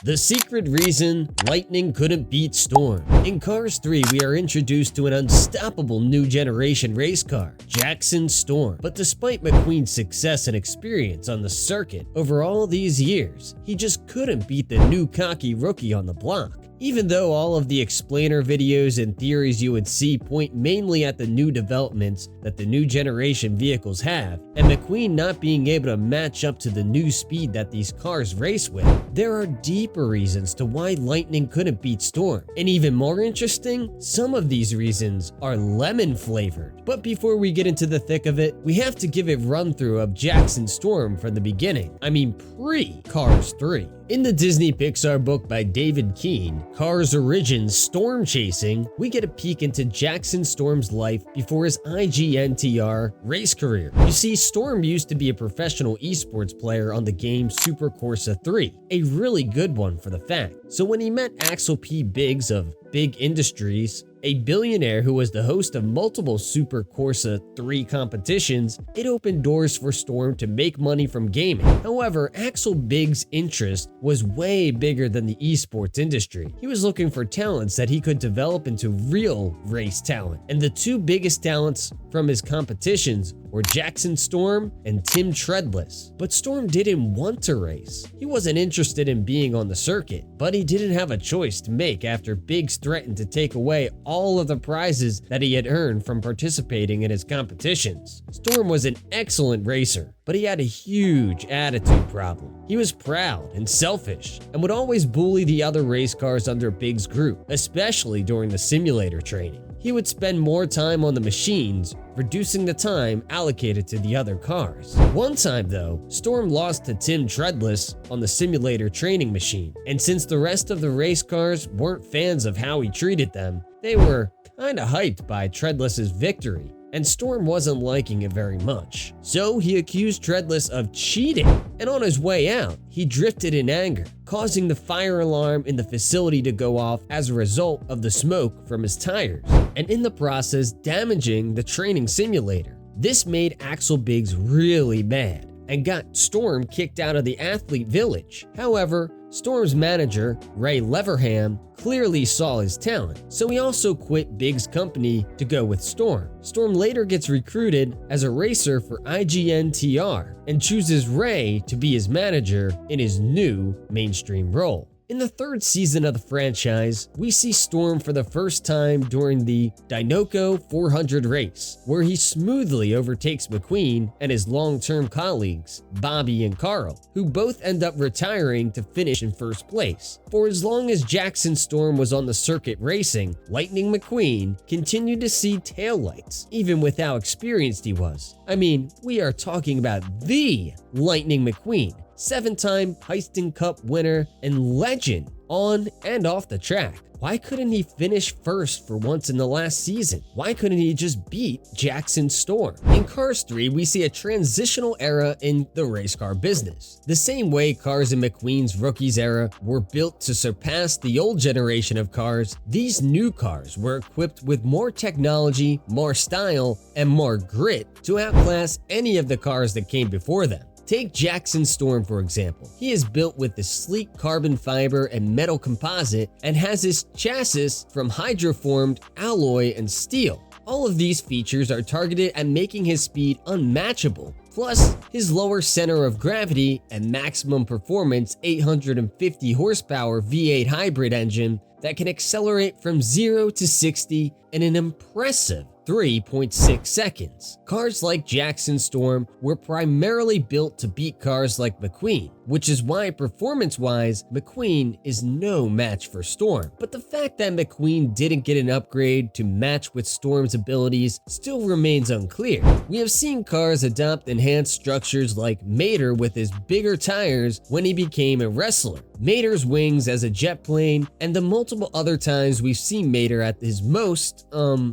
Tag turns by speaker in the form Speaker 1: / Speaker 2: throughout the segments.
Speaker 1: The secret reason Lightning couldn't beat Storm. In Cars 3, we are introduced to an unstoppable new generation race car, Jackson Storm. But despite McQueen's success and experience on the circuit over all these years, he just couldn't beat the new cocky rookie on the block. Even though all of the explainer videos and theories you would see point mainly at the new developments that the new generation vehicles have, and McQueen not being able to match up to the new speed that these cars race with, there are deeper reasons to why Lightning couldn't beat Storm. And even more interesting, some of these reasons are lemon flavored. But before we get into the thick of it, we have to give a run through of Jackson Storm from the beginning. I mean pre-Cars 3. In the Disney Pixar book by David Keane, Cars Origins Storm Chasing, we get a peek into Jackson Storm's life before his IGNTR race career. You see, Storm used to be a professional esports player on the game Super Corsa 3, a really good one for the fact. So when he met Axel P. Biggs of Big Industries, a billionaire who was the host of multiple Super Corsa 3 competitions, it opened doors for Storm to make money from gaming. However, Axel Biggs' interest was way bigger than the esports industry. He was looking for talents that he could develop into real race talent. And the two biggest talents from his competitions were Jackson Storm and Tim Treadless. But Storm didn't want to race. He wasn't interested in being on the circuit, but he didn't have a choice to make after Biggs threatened to take away all of the prizes that he had earned from participating in his competitions. Storm was an excellent racer, but he had a huge attitude problem. He was proud and selfish and would always bully the other race cars under Biggs' group, especially during the simulator training. He would spend more time on the machines, reducing the time allocated to the other cars. One time though, Storm lost to Tim Treadless on the simulator training machine, and since the rest of the race cars weren't fans of how he treated them, they were kinda hyped by Treadless's victory, and Storm wasn't liking it very much. So he accused Treadless of cheating, and on his way out, he drifted in anger, causing the fire alarm in the facility to go off as a result of the smoke from his tires, and in the process damaging the training simulator. This made Axel Biggs really mad and got Storm kicked out of the athlete village. However, Storm's manager, Ray Leverham, clearly saw his talent, so he also quit Biggs' company to go with Storm. Storm later gets recruited as a racer for IGNTR and chooses Ray to be his manager in his new mainstream role. In the third season of the franchise, we see Storm for the first time during the Dinoco 400 race, where he smoothly overtakes McQueen and his long-term colleagues, Bobby and Carl, who both end up retiring to finish in first place. For as long as Jackson Storm was on the circuit racing, Lightning McQueen continued to see taillights, even with how experienced he was. I mean, we are talking about the Lightning McQueen, 7-time Heisting Cup winner and legend on and off the track. Why couldn't he finish first for once in the last season? Why couldn't he just beat Jackson Storm? In Cars 3, we see a transitional era in the race car business. The same way cars in McQueen's Rookies era were built to surpass the old generation of cars, these new cars were equipped with more technology, more style, and more grit to outclass any of the cars that came before them. Take Jackson Storm for example. He is built with the sleek carbon fiber and metal composite and has his chassis from hydroformed alloy and steel. All of these features are targeted at making his speed unmatchable. Plus, his lower center of gravity and maximum performance 850 horsepower V8 hybrid engine that can accelerate from 0 to 60 in an impressive 3.6 seconds. Cars like Jackson Storm were primarily built to beat cars like McQueen, which is why performance-wise, McQueen is no match for Storm. But the fact that McQueen didn't get an upgrade to match with Storm's abilities still remains unclear. We have seen cars adopt enhanced structures like Mater with his bigger tires when he became a wrestler, Mater's wings as a jet plane, and the multiple other times we've seen Mater at his most,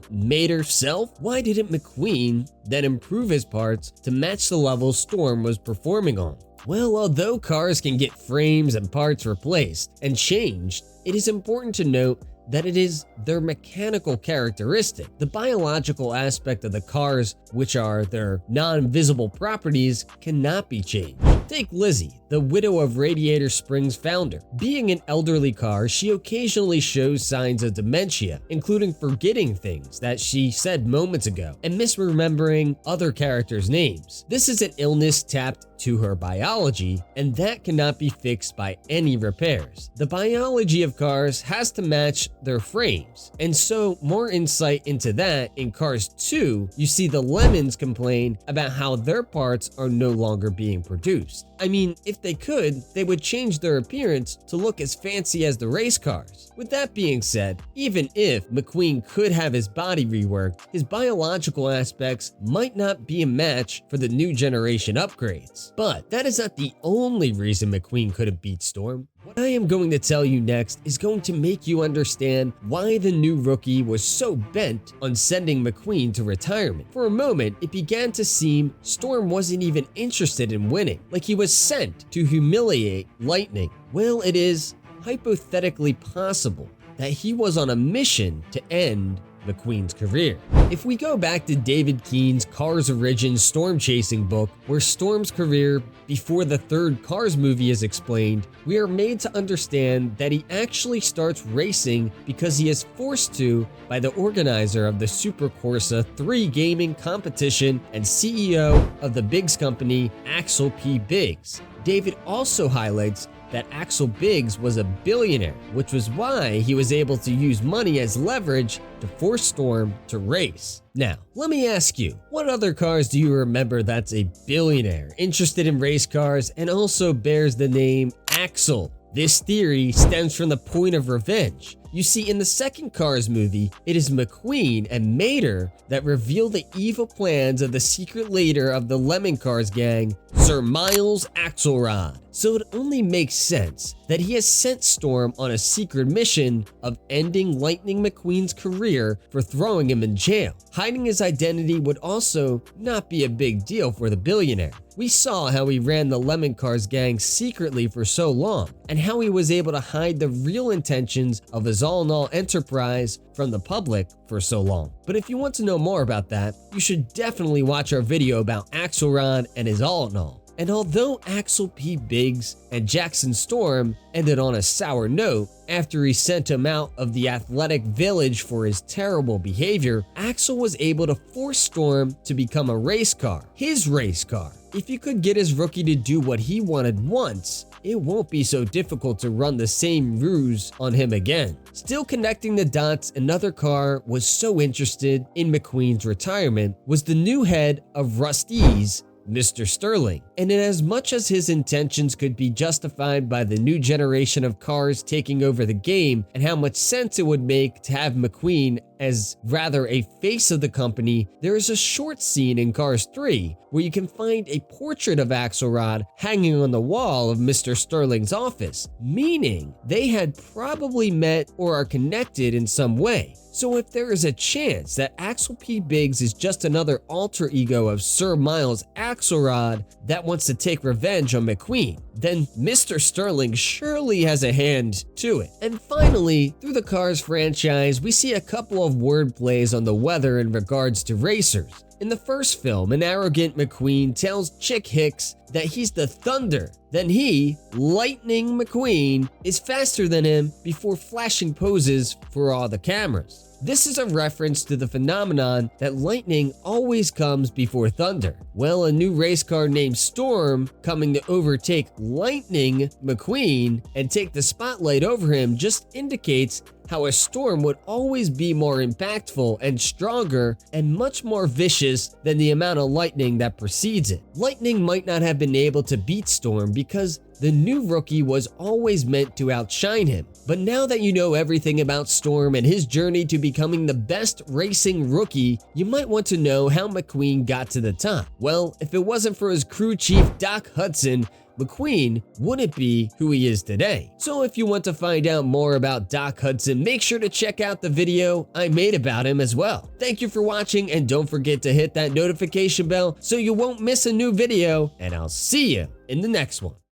Speaker 1: Mater self. Why didn't McQueen then improve his parts to match the level Storm was performing on? Well, although cars can get frames and parts replaced and changed, it is important to note that it is their mechanical characteristic. The biological aspect of the cars, which are their non-visible properties, cannot be changed. Take Lizzie, the widow of Radiator Springs founder. Being an elderly car, she occasionally shows signs of dementia, including forgetting things that she said moments ago and misremembering other characters' names. This is an illness tapped to her biology, and that cannot be fixed by any repairs. The biology of cars has to match their frames, and so more insight into that in Cars 2, you see the Lemons complain about how their parts are no longer being produced. I mean, if they could, they would change their appearance to look as fancy as the race cars. With that being said, even if McQueen could have his body reworked, his biological aspects might not be a match for the new generation upgrades. But that is not the only reason McQueen couldn't beat Storm. What I am going to tell you next is going to make you understand why the new rookie was so bent on sending McQueen to retirement. For a moment, it began to seem Storm wasn't even interested in winning, like he was sent to humiliate Lightning. Well, it is hypothetically possible that he was on a mission to end McQueen's career. If we go back to David Keen's Cars Origins Storm Chasing book, where Storm's career before the third Cars movie is explained, we are made to understand that he actually starts racing because he is forced to by the organizer of the Super Corsa 3 gaming competition and CEO of the Biggs company, Axel P. Biggs. David also highlights that Axel Biggs was a billionaire, which was why he was able to use money as leverage to force Storm to race. Now, let me ask you, what other cars do you remember that's a billionaire, interested in race cars, and also bears the name Axel? This theory stems from the point of revenge. You see, in the second Cars movie, it is McQueen and Mater that reveal the evil plans of the secret leader of the Lemon Cars gang, Sir Miles Axelrod. So it only makes sense that he has sent Storm on a secret mission of ending Lightning McQueen's career for throwing him in jail. Hiding his identity would also not be a big deal for the billionaire. We saw how he ran the Lemon Cars gang secretly for so long, and how he was able to hide the real intentions of his all-in-all enterprise from the public for so long. But if you want to know more about that, you should definitely watch our video about Axelrod and his all-in-all. And although Axel P. Biggs and Jackson Storm ended on a sour note after he sent him out of the athletic village for his terrible behavior, Axel was able to force Storm to become a race car, his race car. If you could get his rookie to do what he wanted once, it won't be so difficult to run the same ruse on him again. Still connecting the dots, another car was so interested in McQueen's retirement was the new head of Rusty's, Mr. Sterling. And in as much as his intentions could be justified by the new generation of cars taking over the game and how much sense it would make to have McQueen as rather a face of the company, there is a short scene in Cars 3 where you can find a portrait of Axelrod hanging on the wall of Mr. Sterling's office, meaning they had probably met or are connected in some way. So if there is a chance that Axel P. Biggs is just another alter ego of Sir Miles Axelrod that wants to take revenge on McQueen, then Mr. Sterling surely has a hand to it. And finally, through the Cars franchise, we see a couple of word plays on the weather in regards to racers. In the first film, an arrogant McQueen tells Chick Hicks that he's the Thunder. Then he, Lightning McQueen, is faster than him before flashing poses for all the cameras. This is a reference to the phenomenon that lightning always comes before thunder. Well, a new race car named Storm coming to overtake Lightning McQueen and take the spotlight over him just indicates how a storm would always be more impactful and stronger and much more vicious than the amount of lightning that precedes it. Lightning might not have been able to beat Storm because the new rookie was always meant to outshine him. But now that you know everything about Storm and his journey to becoming the best racing rookie, you might want to know how McQueen got to the top. Well, if it wasn't for his crew chief Doc Hudson, McQueen wouldn't be who he is today. So if you want to find out more about Doc Hudson, make sure to check out the video I made about him as well. Thank you for watching, and don't forget to hit that notification bell so you won't miss a new video, and I'll see you in the next one.